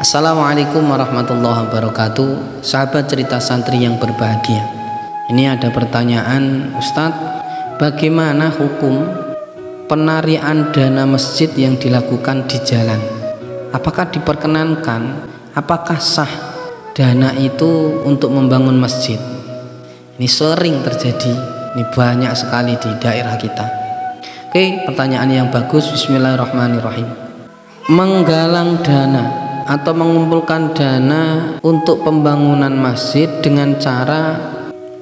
Assalamualaikum warahmatullahi wabarakatuh. Sahabat cerita santri yang berbahagia, ini ada pertanyaan, Ustadz, bagaimana hukum penarian dana masjid yang dilakukan di jalan? Apakah diperkenankan? Apakah sah dana itu untuk membangun masjid? Ini sering terjadi, ini banyak sekali di daerah kita. Oke, pertanyaan yang bagus. Bismillahirrahmanirrahim. Menggalang dana atau mengumpulkan dana untuk pembangunan masjid dengan cara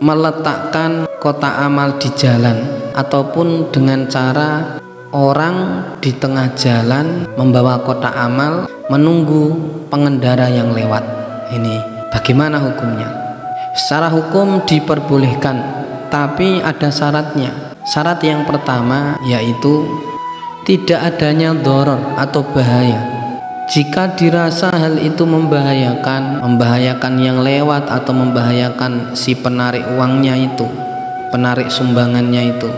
meletakkan kotak amal di jalan, ataupun dengan cara orang di tengah jalan membawa kotak amal menunggu pengendara yang lewat. Ini bagaimana hukumnya? Secara hukum diperbolehkan, tapi ada syaratnya. Syarat yang pertama yaitu tidak adanya doror atau bahaya. Jika dirasa hal itu membahayakan yang lewat atau membahayakan si penarik uangnya itu, penarik sumbangannya itu,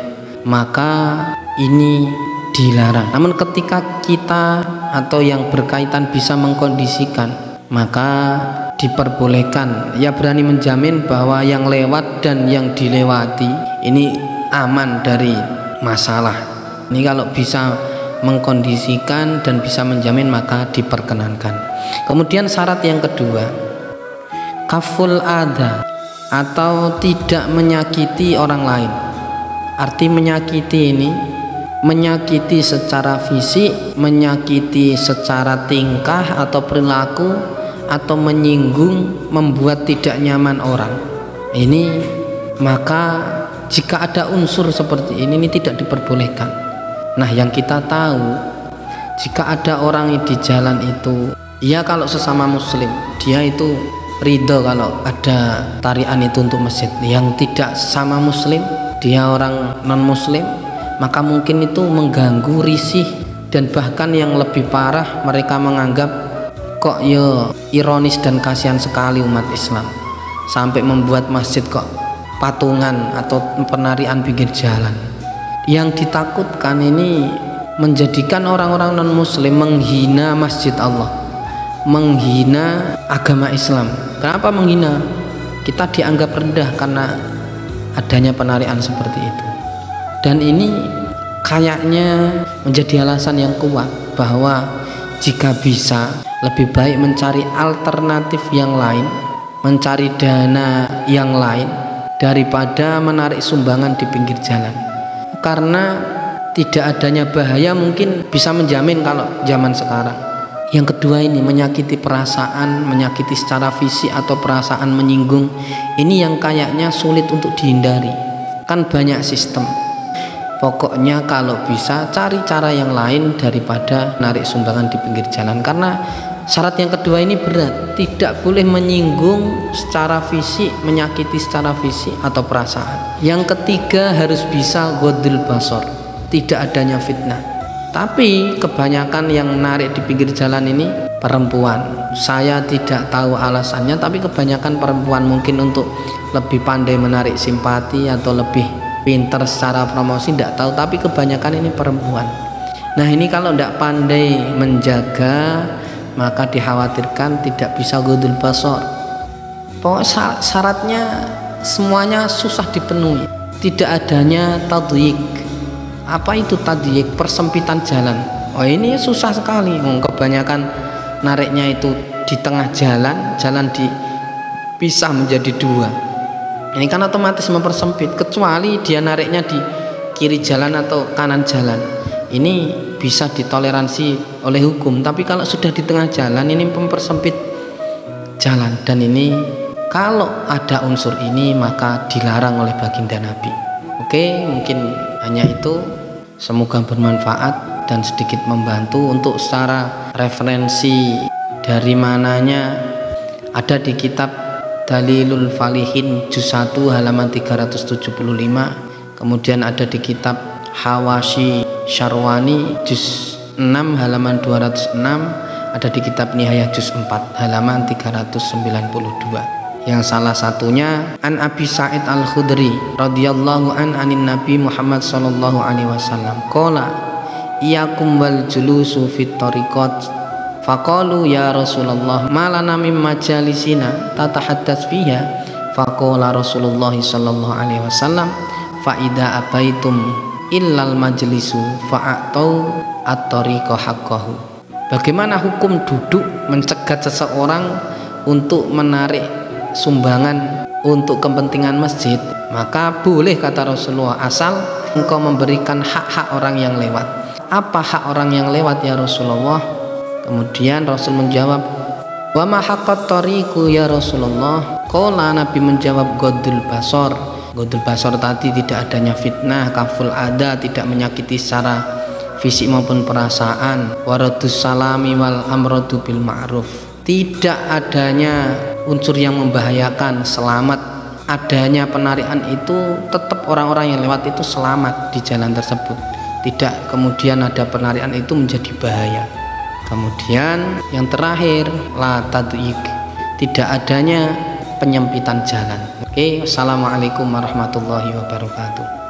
maka ini dilarang. Namun ketika kita atau yang berkaitan bisa mengkondisikan, maka diperbolehkan. Ya, berani menjamin bahwa yang lewat dan yang dilewati ini aman dari masalah. Ini kalau bisa mengkondisikan dan bisa menjamin, maka diperkenankan. Kemudian syarat yang kedua, kaful adha, atau tidak menyakiti orang lain. Arti menyakiti ini menyakiti secara fisik, menyakiti secara tingkah atau perilaku, atau menyinggung, membuat tidak nyaman orang. Ini maka jika ada unsur seperti ini tidak diperbolehkan. Nah, yang kita tahu, jika ada orang di jalan itu, ya kalau sesama muslim, dia itu ridho kalau ada tarian itu untuk masjid. Yang tidak sesama muslim, dia orang non muslim, maka mungkin itu mengganggu, risih, dan bahkan yang lebih parah, mereka menganggap kok ya ironis dan kasihan sekali umat Islam, sampai membuat masjid kok patungan atau penarian pinggir jalan. Yang ditakutkan ini menjadikan orang-orang non-muslim menghina masjid Allah, menghina agama Islam. Kenapa menghina? Kita dianggap rendah karena adanya penarian seperti itu. Dan ini kayaknya menjadi alasan yang kuat bahwa jika bisa, lebih baik mencari alternatif yang lain, mencari dana yang lain daripada menarik sumbangan di pinggir jalan. Karena tidak adanya bahaya mungkin bisa menjamin kalau zaman sekarang. Yang kedua ini menyakiti perasaan, menyakiti secara fisik atau perasaan menyinggung. Ini yang kayaknya sulit untuk dihindari. Kan banyak sistem. Pokoknya kalau bisa cari cara yang lain daripada narik sumbangan di pinggir jalan. Karena syarat yang kedua ini berat. Tidak boleh menyinggung secara fisik, menyakiti secara fisik atau perasaan. Yang ketiga harus bisa ghodul basor, tidak adanya fitnah. Tapi kebanyakan yang narik di pinggir jalan ini perempuan. Saya tidak tahu alasannya, tapi kebanyakan perempuan mungkin untuk lebih pandai menarik simpati atau lebih pintar secara promosi, tidak tahu. Tapi kebanyakan ini perempuan. Nah, ini kalau tidak pandai menjaga, maka dikhawatirkan tidak bisa ghodul basor. Pokoknya syaratnya semuanya susah dipenuhi. Tidak adanya tadhyik. Apa itu tadhyik? Persempitan jalan. Oh, ini susah sekali. Kebanyakan nariknya itu di tengah jalan, jalan dipisah menjadi dua. Ini kan otomatis mempersempit, kecuali dia nariknya di kiri jalan atau kanan jalan. Ini bisa ditoleransi oleh hukum, tapi kalau sudah di tengah jalan ini mempersempit jalan, dan ini kalau ada unsur ini maka dilarang oleh baginda Nabi. Oke, mungkin hanya itu. Semoga bermanfaat dan sedikit membantu. Untuk secara referensi dari mananya ada di kitab Dalilul Falihin juz 1 halaman 375, kemudian ada di kitab Hawashi Syarwani juz 6 halaman 206, ada di kitab Nihayah juz 4 halaman 392. Yang salah satunya an Abi Sa'id Al-Khudri radhiyallahu anin Nabi Muhammad sallallahu alaihi wasallam qala iyakum wal julusu fit tariqat Faqalu ya Rasulullah malana mim majalisina tatahaddas fiha. Faqala Rasulullah sallallahu alaihi wasallam fa idza abaitum illal majlisu fa'atau at-tariqa haqqahu. Bagaimana hukum duduk mencegat seseorang untuk menarik sumbangan untuk kepentingan masjid? Maka boleh, kata Rasulullah, asal engkau memberikan hak-hak orang yang lewat. Apa hak orang yang lewat ya Rasulullah? Kemudian Rasul menjawab, wa ma haqqat tariqu ya Rasulullah? Qala, Nabi menjawab, godul basor. Godul basor tadi tidak adanya fitnah, kaful ada, tidak menyakiti secara fisik maupun perasaan, waradus salami wal amradu bil ma'ruf, tidak adanya unsur yang membahayakan, selamat. Adanya penarikan itu tetap orang-orang yang lewat itu selamat di jalan tersebut, tidak kemudian ada penarikan itu menjadi bahaya. Kemudian yang terakhir, la tadyiq, tidak adanya penyempitan jalan. Oke, assalamualaikum warahmatullahi wabarakatuh.